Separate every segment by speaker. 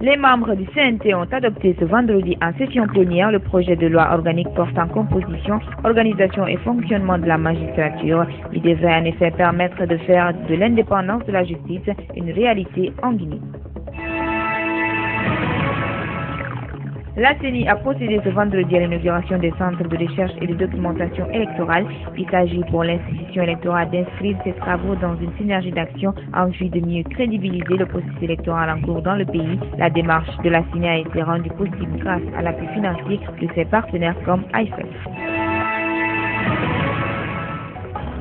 Speaker 1: Les membres du CNT ont adopté ce vendredi en session plénière le projet de loi organique portant composition, organisation et fonctionnement de la magistrature. Il devrait en effet permettre de faire de l'indépendance de la justice une réalité en Guinée. La CENI a procédé ce vendredi à l'inauguration des centres de recherche et de documentation électorale. Il s'agit pour l'institution électorale d'inscrire ses travaux dans une synergie d'action en vue de mieux crédibiliser le processus électoral en cours dans le pays. La démarche de la CENI a été rendue possible grâce à l'appui financier de ses partenaires comme IFEF.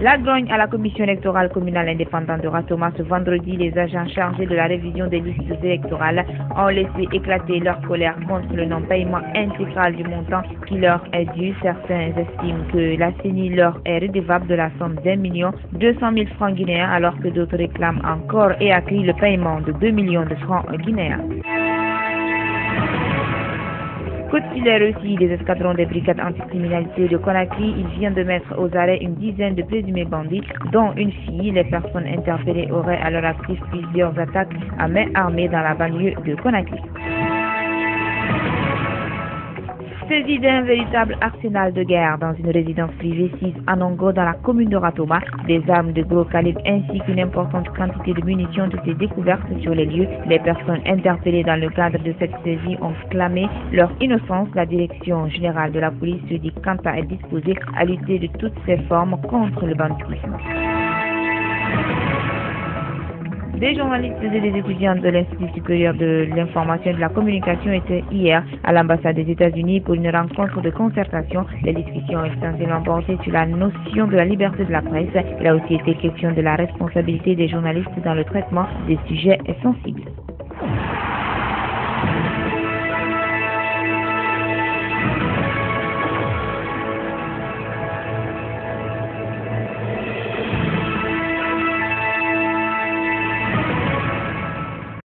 Speaker 1: La grogne à la commission électorale communale indépendante de Ratoma ce vendredi, les agents chargés de la révision des listes électorales ont laissé éclater leur colère contre le non-paiement intégral du montant qui leur est dû. Certains estiment que la CENI leur est redevable de la somme d'1,2 million francs guinéens alors que d'autres réclament encore et accueillent le paiement de 2 millions de francs guinéens. Coup de filet aussi des escadrons des brigades anticriminalité de Conakry, il vient de mettre aux arrêts une dizaine de présumés bandits, dont une fille. Les personnes interpellées auraient à leur actif plusieurs attaques à main armée dans la banlieue de Conakry. Saisie d'un véritable arsenal de guerre dans une résidence privée 6 à Nongo dans la commune de Ratoma, des armes de gros calibre ainsi qu'une importante quantité de munitions ont été découvertes sur les lieux. Les personnes interpellées dans le cadre de cette saisie ont clamé leur innocence. La direction générale de la police se dit quant à être disposée à lutter de toutes ses formes contre le banditisme. Des journalistes et des étudiants de l'Institut supérieur de l'information et de la communication étaient hier à l'ambassade des États-Unis pour une rencontre de concertation. Les discussions ont essentiellement porté sur la notion de la liberté de la presse. Il a aussi été question de la responsabilité des journalistes dans le traitement des sujets sensibles.